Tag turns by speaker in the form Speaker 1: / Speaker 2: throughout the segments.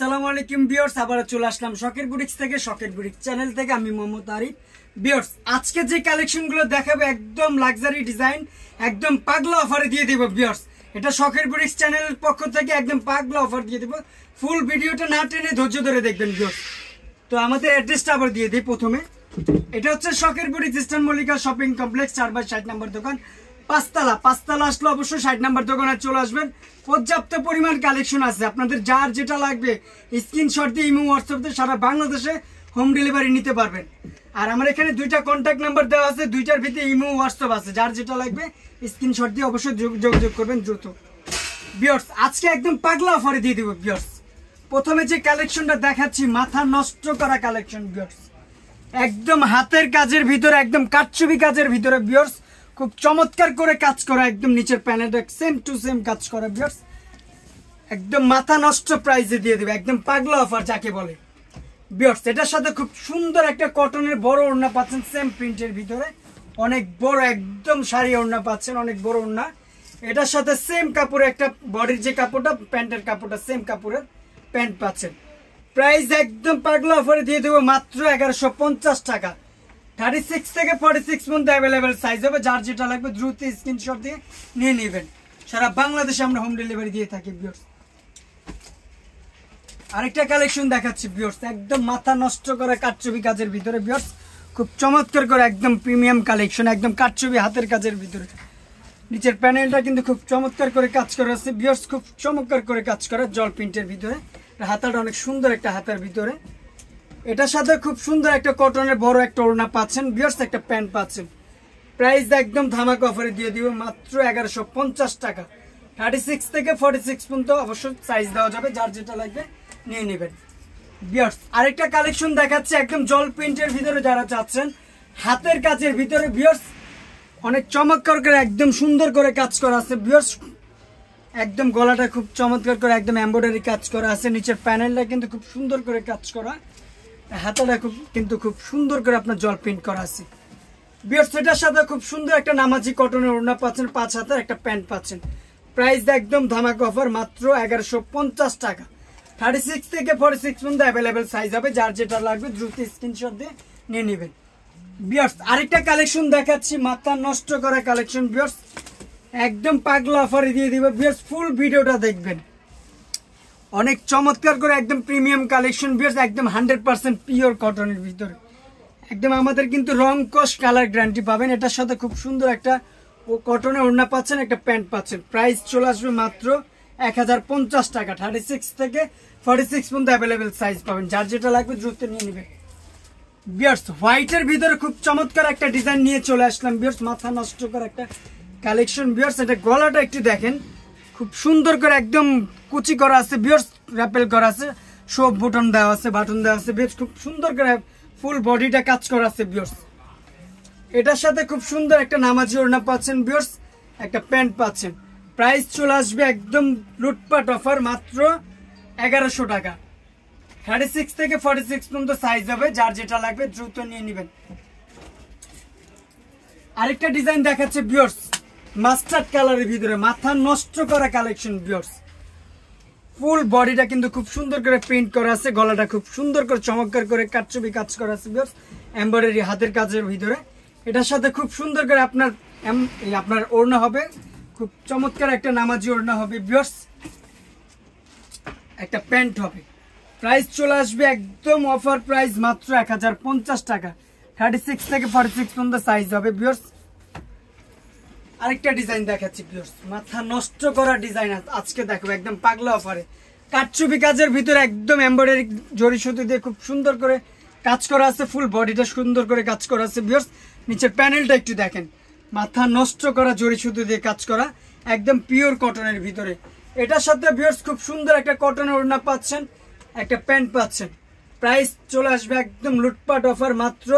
Speaker 1: আসসালামু আলাইকুম ভিউয়ার্স, আবার চলে আসলাম শখের বুটিক্স থেকে। শখের বুটিক্স চ্যানেল থেকে আমি মোহাম্মদ আরিফ। ভিউয়ার্স, আজকে যে কালেকশনগুলো দেখাবো একদম লাক্সারি ডিজাইন, একদম পাগলা অফারে দিয়ে দিব ভিউয়ার্স। এটা শখের বুটিক্স চ্যানেলের পক্ষ থেকে একদম পাগলা অফার দিয়ে দিব। ফুল ভিডিওটা না টেনে ধৈর্য ধরে দেখবেন ভিউয়ার্স। তো আমাদের অ্যাড্রেসটা আবার দিয়ে দিই প্রথমে। এটা হচ্ছে শখের boutiques, eastern Mallika shopping complex, 4/60 নম্বর দোকান, পাঁচতলা আসলে অবশ্যই 60 নম্বর দোকানে চলে আসবেন। পর্যাপ্ত পরিমাণ কালেকশন আছে, আপনাদের যার যেটা লাগবে স্ক্রিনশট দিয়ে ইমো হোয়াটসঅ্যাপ দিয়ে সারা বাংলাদেশে হোম ডেলিভারি নিতে পারবেন। আর আমার এখানে দুইটা কন্ট্যাক্ট নাম্বার দেওয়া আছে, দুইটার ভিতরে ইমো হোয়াটসঅ্যাপ আছে। যার যেটা লাগবে স্ক্রিনশট দিয়ে অবশ্যই যোগাযোগ করবেন দ্রুত। ভিউয়ার্স, আজকে একদম পাগলা অফারে দিয়ে দেবো ভিউয়ার্স। প্রথমে যে কালেকশনটা দেখাচ্ছি মাথা নষ্ট করা কালেকশন ভিউয়ার্স, একদম হাতের কাজের ভিতরে, একদম কাটছবি কাজের ভিতরে ভিউয়ার্স, খুব চমৎকার করে কাজ করা, একদম নিচের প্যানেলটা সেম টু সেম কাজ করা ভিউয়ার্স, একদম মাথা নষ্ট প্রাইসে দিয়ে দেবে, একদম পাগলা অফার যাকে বলে ভিউয়ার্স। এটার সাথে খুব সুন্দর একটা কটনের বড় ওড়না পাচ্ছেন, সেম প্রিন্টের ভিতরে অনেক বড় একদম শাড়ি ওড়না পাচ্ছেন, অনেক বড় ওড়না। এটার সাথে সেম কাপড়ে একটা বডির যে কাপড়টা, প্যান্টের কাপড়টা সেম কাপড়ের প্যান্ট পাচ্ছেন। প্রাইস একদম পাগলা অফারে দিয়ে দেবো মাত্র 1150 টাকা। 36 থেকে 46 পর্যন্ত অ্যাভেলেবেল সাইজ হবে। যার যেটা লাগবে দ্রুত স্ক্রিনশট দিয়ে নিয়ে নেবেন। সারা বাংলাদেশে আমরা হোম ডেলিভারি দিয়ে থাকি ভিউয়ার্স। আরেকটা কালেকশন দেখাচ্ছি ভিউয়ার্স, একদম মাথা নষ্ট করা কাটছবি কাজের ভিতরে ভিউয়ার্স, খুব চমৎকার করে একদম প্রিমিয়াম কালেকশন, একদম কাটছবি হাতের কাজের ভিতরে। নিচের প্যানেলটা কিন্তু খুব চমৎকার করে কাজ করা আছে ভিউয়ার্স, খুব চমৎকার করে কাজ করা জল প্রিন্টের ভিতরে। হাতাটা অনেক সুন্দর একটা হাতার ভিতরে। এটার সাথে খুব সুন্দর একটা কটনের বড় একটা ওড়না পাচ্ছেন ভিউয়ার্স, একটা প্যান্ট পাচ্ছেন। প্রাইস একদম ধামাকা অফারে দিয়ে দিব মাত্র 1150 টাকা। 36 থেকে 46 পর্যন্ত অবশ্যই সাইজ দেওয়া যাবে, যার যেটা লাগবে নিয়ে নেবেন ভিউয়ার্স। আরেকটা কালেকশন দেখাচ্ছে একদম জল প্রিন্টের ভিতরে, যারা চাচ্ছেন হাতের কাজের ভিতরে ভিউয়ার্স, অনেক চমৎকার করে একদম সুন্দর করে কাজ করা আছে ভিউয়ার্স, একদম গলাটা খুব চমৎকার করে একদম এমব্রয়ডারি কাজ করা আছে। নিচের প্যানেলটা কিন্তু খুব সুন্দর করে কাজ করা, হাতাটা খুব সুন্দর করে আপনার জল প্রিন্ট করা আছে ভিউয়ার্স। এটার সাথে খুব সুন্দর একটা নামাজি কটনের ওড়না পাচ্ছেন, 5 হাতের একটা প্যান্ট পাচ্ছেন। প্রাইস একদম ধামাকা অফার মাত্র 1150 টাকা। 36 থেকে 46 পর্যন্ত অ্যাভেলেবেল সাইজ হবে, যার যেটা লাগবে দ্রুত স্ক্রিনশট দিয়ে নিয়ে নেবেন ভিউয়ার্স। আরেকটা কালেকশন দেখাচ্ছি মাথা নষ্ট করা কালেকশন ভিউয়ার্স, একদম পাগলা অফারে দিয়ে দিবে ভিউয়ার্স। ফুল ভিডিওটা দেখবেন, অনেক চমৎকার করে একদম প্রিমিয়াম কালেকশন ভিউয়ার্স, একদম 100% পিওর কটনের ভিতরে, একদম আমাদের কিন্তু রং কস কালার গ্যারান্টি পাবেন। এটার সাথে খুব সুন্দর একটা কটনের ওড়না পাচ্ছেন, একটা প্যান্ট পাচ্ছেন। প্রাইস চলে আসবে মাত্র 1050 টাকা। 36 থেকে 46 পর্যন্ত অ্যাভেলেবেল সাইজ পাবেন, যার যেটা লাগবে দ্রুত নিয়ে নেবেন ভিউয়ার্স। হোয়াইটের ভিতরে খুব চমৎকার একটা ডিজাইন নিয়ে চলে আসলাম ভিউয়ার্স, মাথা নষ্ট করা একটা কালেকশন ভিউয়ার্স। এটা গলাটা একটু দেখেন, খুব সুন্দর করে একদম কুচি করা আছে ভিউয়ার্স, র্যাপেল করা আছে, সব বাটন দেওয়া আছে ভিউয়ার্স, খুব সুন্দর করে ফুল বডিটা কাজ করা আছে ভিউয়ার্স। এটার সাথে খুব সুন্দর একটা নামাজি ওড়না পাচ্ছেন ভিউয়ার্স, একটা প্যান্ট পাচ্ছেন। প্রাইস চলে আসবে একদম লুটপাট অফার মাত্র 1100 টাকা। 36 থেকে 46 পর্যন্ত সাইজ হবে, যার যেটা লাগবে দ্রুত নিয়ে নেবেন। আরেকটা ডিজাইন দেখাচ্ছে ভিউয়ার্স, মাস্টার্ড কালারের ভিতরে মাথা নষ্ট করা কালেকশন ভিউয়ার্স। ফুল বডিটা কিন্তু খুব সুন্দর করে প্রিন্ট করা আছে, গলাটা খুব সুন্দর করে চমৎকার করে কাটছবি কাজ করা আছে ভিউয়ার্স, এমব্রয়ডারি হাতের কাজের ভিতরে। এটার সাথে খুব সুন্দর করে আপনার ওড়না হবে, খুব চমৎকার একটা নামাজি ওড়না হবে ভিউয়ার্স, একটা প্যান্ট হবে। প্রাইস চলে আসবে একদম অফার প্রাইস মাত্র 1050 টাকা। 36 থেকে 46 পর্যন্ত সাইজ হবে ভিউয়ার্স। আরেকটা ডিজাইন দেখাচ্ছি ভিউয়ার্স, মাথা নষ্ট করা ডিজাইন আজকে দেখো, একদম পাগলা অফারে কাটছবি কাজের ভিতরে, একদম এমব্রয়ডারি জরি সুতো দিয়ে খুব সুন্দর করে কাজ করা আছে, ফুল বডিটা সুন্দর করে কাজ করা আছে ভিউয়ার্স। নিচের প্যানেলটা একটু দেখেন, মাথা নষ্ট করা জরি সুতো দিয়ে কাজ করা, একদম পিওর কটনের ভিতরে। এটার সাথে ভিউয়ার্স খুব সুন্দর একটা কটনের ওড়না পাচ্ছেন, একটা প্যান্ট পাচ্ছেন। প্রাইস চলে আসবে একদম লুটপাট অফার মাত্র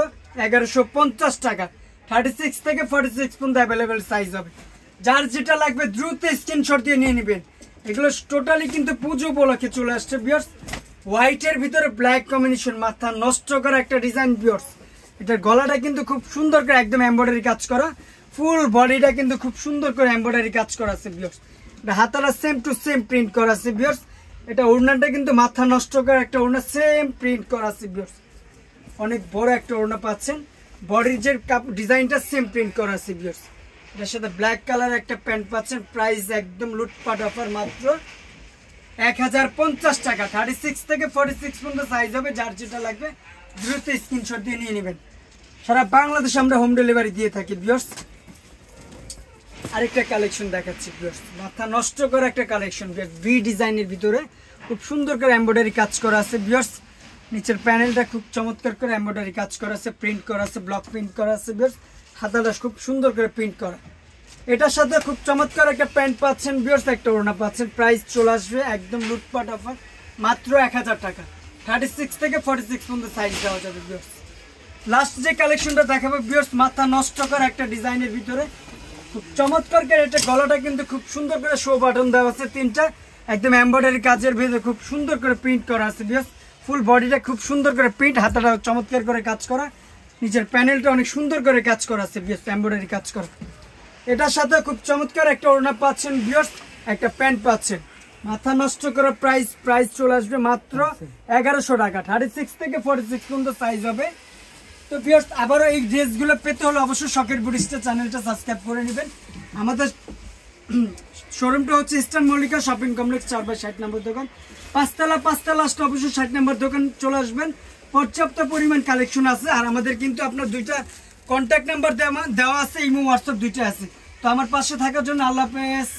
Speaker 1: 1150 টাকা। 36 থেকে 46 পর্যন্ত অ্যাভেলেবেল সাইজ হবে, যার যেটা লাগবে দ্রুত স্ক্রিনশট দিয়ে নিয়ে নেবেন। এগুলো টোটালি কিন্তু পুজো উপলক্ষে চলে আসছে ভিউয়ার্স। হোয়াইটের ভিতরে ব্ল্যাক কম্বিনেশন, মাথা নষ্ট করা একটা ডিজাইন ভিউয়ার্স। এটার গলাটা কিন্তু খুব সুন্দর করে একদম এমব্রয়ডারি কাজ করা, ফুল বডিটা কিন্তু খুব সুন্দর করে এমব্রয়ডারি কাজ করা আছে ভিউয়ার্স। হাতাটা সেম টু সেম প্রিন্ট করা আছে ভিউয়ার্স, এটা ওড়নাটা কিন্তু মাথা নষ্ট করা একটা ওড়না, সেম প্রিন্ট করা আছে ভিউয়ার্স, অনেক বড় একটা ওড়না পাচ্ছেন, বডির যে ডিজাইনটা সেম প্রিন্ট করা আছে ভিউয়ার্স। এটার সাথে ব্ল্যাক কালার একটা প্যান্ট পাচ্ছেন, প্রাইস একদম লুটপাট অফার, মাত্র 1050 টাকা। 36 থেকে 46 পর্যন্ত সাইজ হবে, যার যেটা লাগবে দ্রুত স্ক্রিনশট দিয়ে নিয়ে নেবেন। সারা বাংলাদেশে আমরা হোম ডেলিভারি দিয়ে থাকি ভিউয়ার্স। আরেকটা কালেকশন দেখাচ্ছি ভিউয়ার্স, মাথা নষ্ট করা একটা কালেকশন ভিউয়ার্স, ভি ডিজাইনের ভিতরে খুব সুন্দর করে এমব্রয়ডারি কাজ করা আছে ভিউয়ার্স। নিচের প্যানেলটা খুব চমৎকার করে এমব্রয়ডারি কাজ করা আছে, প্রিন্ট করা আছে, ব্লক প্রিন্ট করা আছে ভিউয়ার্স। হাতাটা খুব সুন্দর করে প্রিন্ট করা। এটার সাথে খুব চমৎকার একটা প্যান্ট পাচ্ছেন ভিউয়ার্স, একটা ওড়না পাচ্ছেন, প্রাইস চলে আসবে একদম লুটপাট অফার, মাত্র 1000 টাকা। 36 থেকে 46 পর্যন্ত সাইজ দেওয়া যাবে ভিউয়ার্স। লাস্ট যে কালেকশনটা দেখাবো ভিউয়ার্স, মাথা নষ্ট করা একটা ডিজাইনের ভিতরে খুব চমৎকার করে, এটা গলাটা কিন্তু খুব সুন্দর করে শো বাটন দেওয়া আছে তিনটা, একদম এমব্রয়ডারি কাজের ভিতরে খুব সুন্দর করে প্রিন্ট করা আছে ভিউয়ার্স। ফুল বডিটা খুব সুন্দর করে প্রিন্ট, হাতাটা চমৎকার করে কাজ করা, নিচের প্যানেলটা অনেক সুন্দর করে কাজ করা আছে ভিউয়ার্স, এমব্রয়ডারি কাজ করা। এটার সাথে খুব চমৎকার একটা ওড়না পাচ্ছেন ভিউয়ার্স, একটা প্যান্ট পাচ্ছেন, মাথা নষ্ট করা প্রাইস চলে আসবে মাত্র 1100 টাকা। 36 থেকে 46 পর্যন্ত সাইজ হবে। তো ভিউয়ার্স, আবারও এই ড্রেসগুলো পেতে হলে অবশ্যই শখের বুটিক্স চ্যানেলটা সাবস্ক্রাইব করে নেবেন। আমাদের শোরুমটা হচ্ছে ইস্টার্ন মল্লিকা শপিং কমপ্লেক্স 4/60 নম্বর দোকান, পাঁচতলা আসলে অবশ্যই 60 নম্বর দোকান চলে আসবেন। পর্যাপ্ত পরিমাণ কালেকশন আছে। আর আমাদের কিন্তু আপনার দুইটা কন্ট্যাক্ট নাম্বার দেওয়া আছে, ইমো হোয়াটসঅ্যাপ দুইটা আছে। তো আমার পাশে থাকার জন্য আল্লাহ হাফেজ।